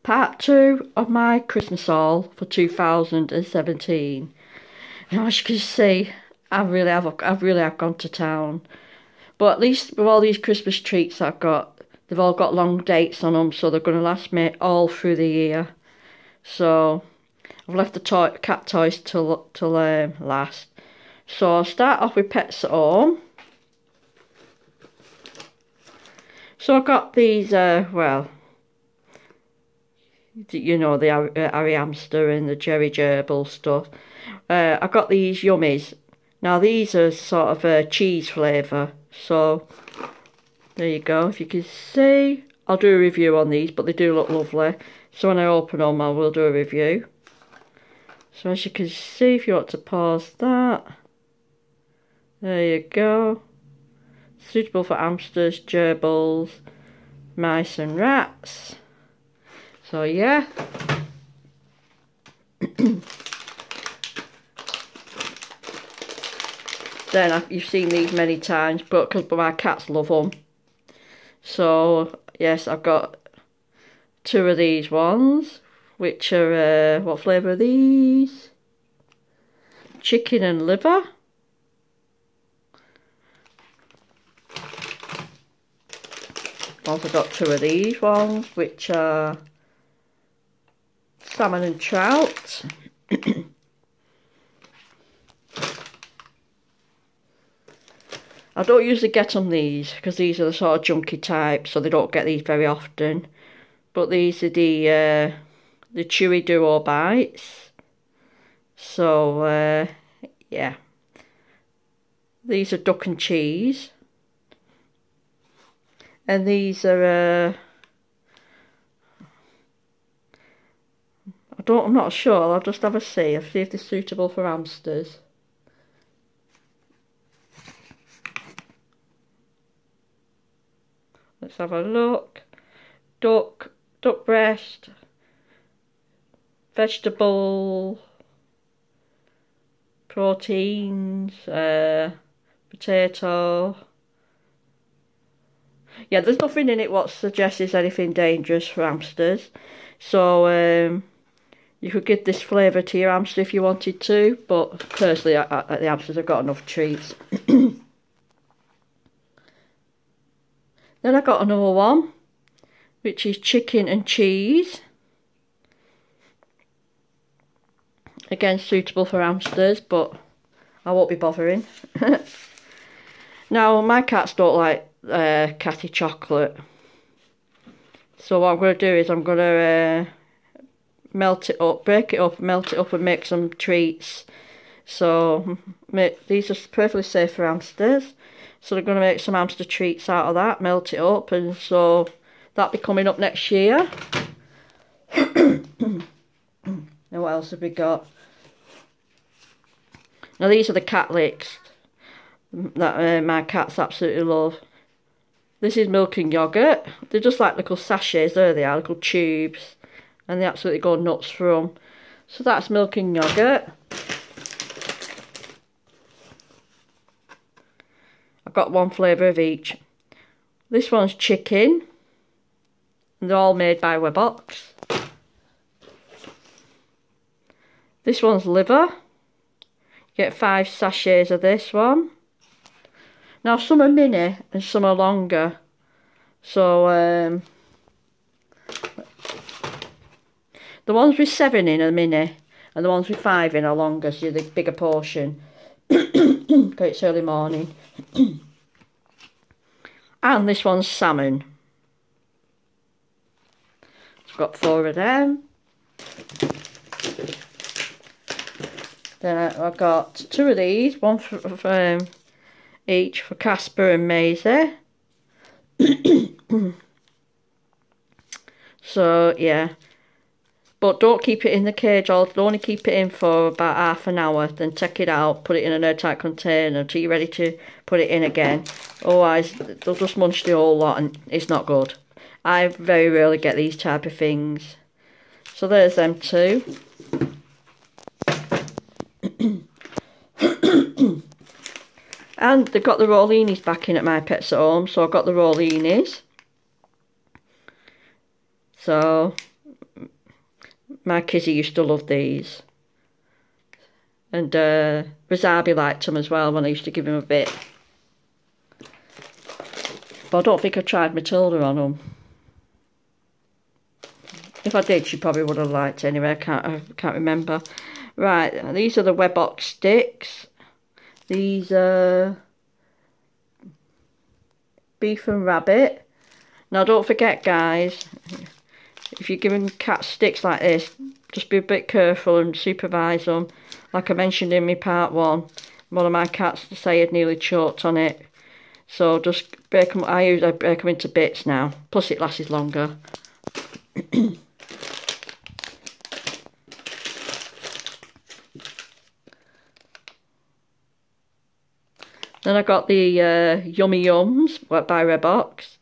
part 2 of my Christmas haul for 2017. Now, as you can see, I really have gone to town. But at least with all these Christmas treats I've got, they've all got long dates on them, so they're going to last me all through the year. So I've left the cat toys till last. So I'll start off with Pets at Home. So I've got these, well, you know, the Harry Hamster and the Jerry Gerbil stuff. I've got these Yummies. Now these are sort of a cheese flavour. So there you go. If you can see, I'll do a review on these, but they do look lovely. So when I open them, I will do a review. So as you can see, if you want to pause that, there you go. Suitable for hamsters, gerbils, mice and rats. So yeah. Then you've seen these many times, but because my cats love them. So yes, I've got 2 of these ones, which are what flavour are these? Chicken and liver. Also got 2 of these ones, which are salmon and trout. I don't usually get them these, because these are the sort of junky type, so they don't get these very often. But these are the Chewy Duo Bites. So, yeah. These are duck and cheese. And these are, I'm not sure, I'll just have a see. I'll see if they're suitable for hamsters. Let's have a look. Duck breast, vegetable, proteins, potato. Yeah, there's nothing in it what suggests anything dangerous for hamsters. So you could give this flavour to your hamster if you wanted to, but personally the hamsters have got enough treats. Then I got another one, which is chicken and cheese. Again, suitable for hamsters, but I won't be bothering. Now, my cats don't like catty chocolate. So what I'm going to do is I'm going to melt it up, break it up, melt it up and make some treats. So these are perfectly safe for hamsters. So they're going to make some hamster treats out of that, melt it up, and so that'll be coming up next year. And what else have we got? Now these are the cat licks that my cats absolutely love. This is milk and yoghurt. They're just like little sachets, there they are, little tubes, and they absolutely go nuts for them. So that's milk and yoghurt. I've got 1 flavour of each. This one's chicken. They're all made by Webox. This one's liver. You get 5 sachets of this one. Now some are mini and some are longer. So the ones with 7 in are mini, and the ones with 5 in are longer, so the bigger portion. Because it's early morning. And this one's salmon. So I've got 4 of them. Then I've got 2 of these, 1 for each for Casper and Maisie. So yeah, but don't keep it in the cage, only keep it in for about half an hour, then take it out, put it in an airtight container until you're ready to put it in again. Otherwise they'll just munch the whole lot and it's not good. I very rarely get these type of things. So there's them 2. And they've got the Rollinis back in at my Pets at Home, so I've got the Rollinis. So My Kizzy used to love these. And Razabi liked them as well when I used to give him a bit. But I don't think I tried Matilda on them. If I did, she probably would have liked it anyway. I can't remember. Right, these are the Webox sticks. These are beef and rabbit. Now don't forget, guys, if you're giving cats sticks like this, just be a bit careful and supervise them. Like I mentioned in my part 1, one of my cats, say, had nearly choked on it. So just break them. I break them into bits now. Plus it lasts longer. Then I got the Yummy Yums by Webox.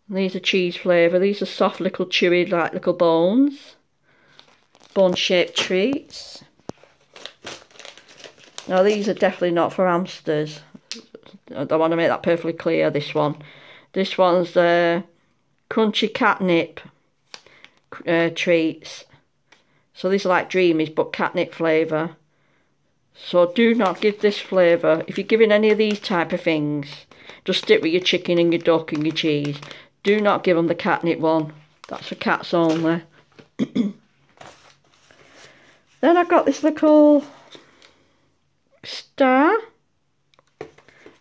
And these are cheese flavour. These are soft little chewy like little bones. Bone-shaped treats. Now these are definitely not for hamsters. I want to make that perfectly clear, this one. This one's crunchy catnip treats. So these are like Dreamies but catnip flavour. So do not give this flavour. If you're giving any of these type of things, just stick with your chicken and your duck and your cheese. Do not give them the catnip one. That's for cats only. Then I got this little star.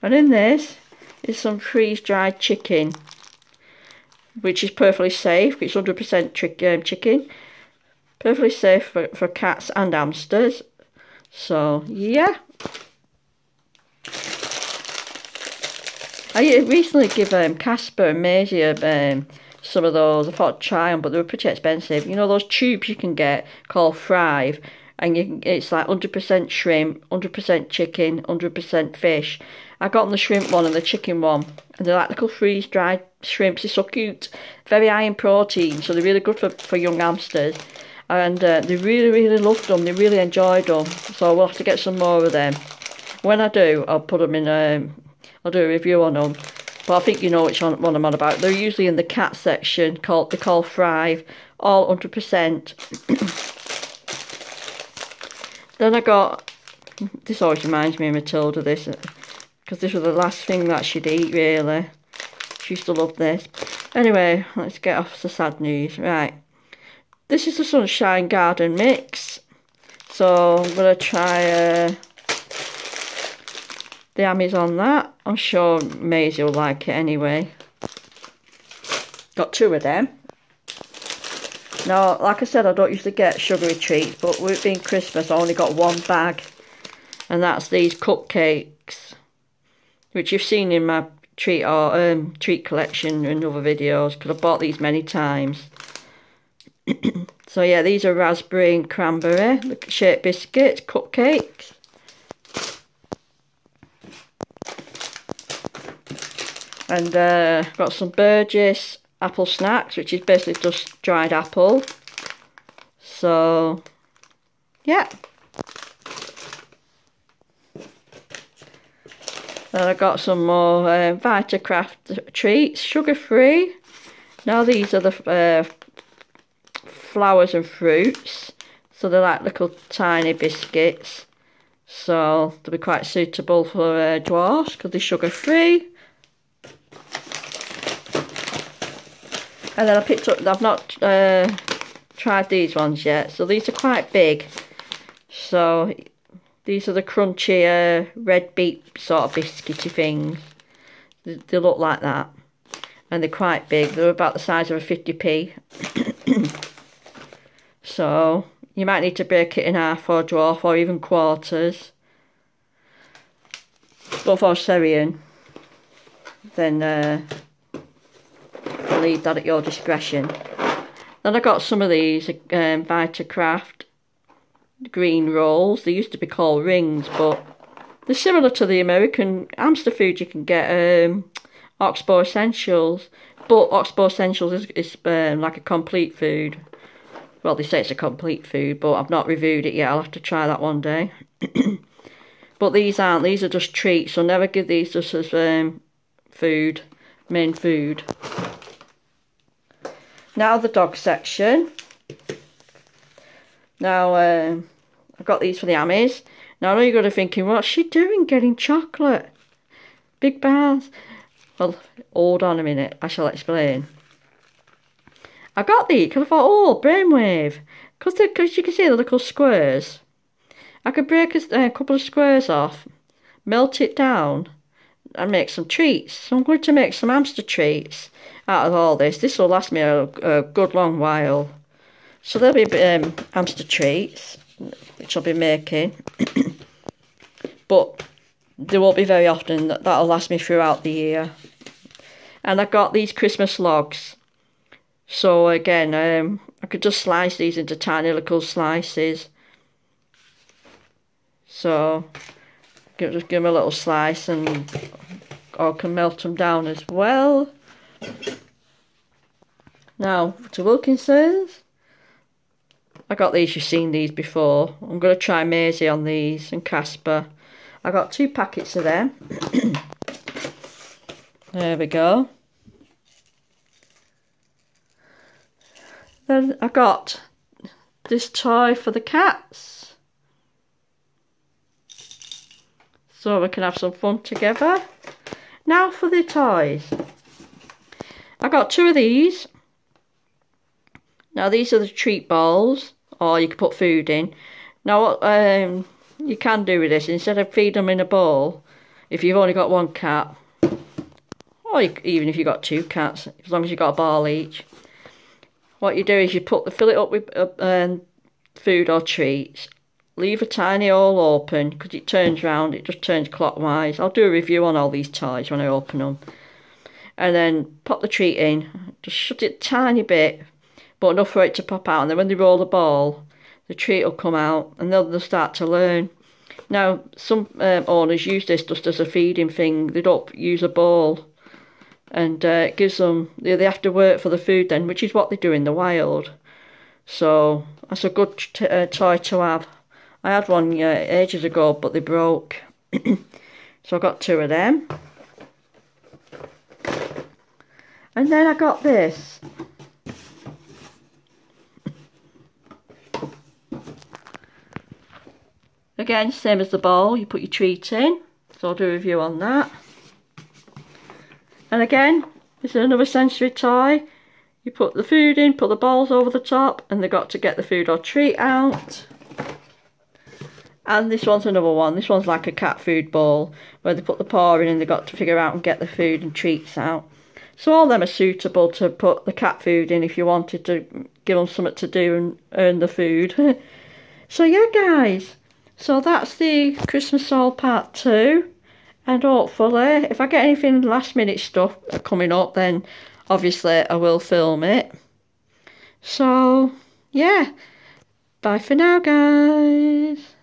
And in this is some freeze-dried chicken. Which is perfectly safe. It's 100% chicken. Perfectly safe for cats and hamsters. So, yeah. I recently gave Casper and Maisie some of those. I thought I'd try them, but they were pretty expensive. You know those tubes you can get called Thrive, and it's like 100% shrimp, 100% chicken, 100% fish. I got them the shrimp one and the chicken one, and they're like little freeze-dried shrimps. They're so cute, very high in protein, so they're really good for young hamsters. And they really loved them. They really enjoyed them. So we'll have to get some more of them. When I do, I'll put them in. I'll do a review on them. But I think you know which one I'm on about. They're usually in the cat section. They're called Thrive. All 100%. Then I got. This always reminds me of Matilda. This, because this was the last thing that she'd eat. Really, she used to love this. Anyway, let's get off the sad news. Right. This is the Sunshine Garden mix. So I'm going to try the hammies on that. I'm sure Maisie will like it anyway. Got 2 of them. Now, like I said, I don't usually get sugary treats, but with it being Christmas, I only got 1 bag. And that's these cupcakes, which you've seen in my treat collection and other videos, because I've bought these many times. So yeah, these are raspberry and cranberry shaped biscuits, cupcakes. And got some Burgess apple snacks, which is basically just dried apple. So yeah. Then I got some more Vitacraft treats, sugar free. Now these are the flowers and fruits, so they're like little tiny biscuits, so they'll be quite suitable for dwarfs because they're sugar free. And then I picked up, I've not tried these ones yet, so these are quite big. So these are the crunchy red beet sort of biscuity things. They look like that, and they're quite big. They're about the size of a 50p. So you might need to break it in half for a dwarf, or even quarters. But for cereal, then I'll leave that at your discretion. Then I got some of these Vitacraft green rolls. They used to be called rings, but they're similar to the American hamster food you can get, Oxbow Essentials. But Oxbow Essentials is like a complete food. Well, they say it's a complete food, but I've not reviewed it yet. I'll have to try that one day. But these aren't. These are just treats, so never give these just as food, main food. Now the dog section. Now, I got these for the Ammies. Now, I know you're going to be thinking, what's she doing getting chocolate? Big bars. Well, hold on a minute, I shall explain. I got these because I thought, oh, brainwave. Because you can see the little squares. I could break a couple of squares off, melt it down, and make some treats. So I'm going to make some hamster treats out of all this. This will last me a good long while. So there'll be hamster treats, which I'll be making. But they won't be very often. That'll last me throughout the year. And I got these Christmas logs. So again, I could just slice these into tiny little slices. So just give them a little slice, and I can melt them down as well. Now to Wilkinson's. I got these, you've seen these before. I'm going to try Maisie on these and Casper. I got 2 packets of them. There we go. Then I got this toy for the cats. So we can have some fun together. Now for the toys. I got 2 of these. Now these are the treat balls, or you can put food in. Now what you can do with this, instead of feed them in a bowl, if you've only got 1 cat, or even if you've got 2 cats, as long as you've got a ball each, what you do is you fill it up with food or treats, leave a tiny hole open, because it turns round, it just turns clockwise. I'll do a review on all these toys when I open them. And then pop the treat in, just shut it a tiny bit, but enough for it to pop out, and then when they roll the ball, the treat will come out, and they'll start to learn. Now, some owners use this just as a feeding thing. They don't use a bowl, and it gives them, they have to work for the food then, which is what they do in the wild. So that's a good toy to have. I had one ages ago, but they broke. So I got 2 of them. And then I got this. Again, same as the bowl, you put your treat in. So I'll do a review on that. And again, this is another sensory toy. You put the food in, put the balls over the top, and they've got to get the food or treat out. And this one's another one. This one's like a cat food bowl, where they put the paw in and they've got to figure out and get the food and treats out. So all them are suitable to put the cat food in if you wanted to give them something to do and earn the food. So yeah, guys. So that's the Christmas haul part 2. And hopefully, if I get anything last minute stuff coming up, then obviously I will film it. So, yeah. Bye for now, guys.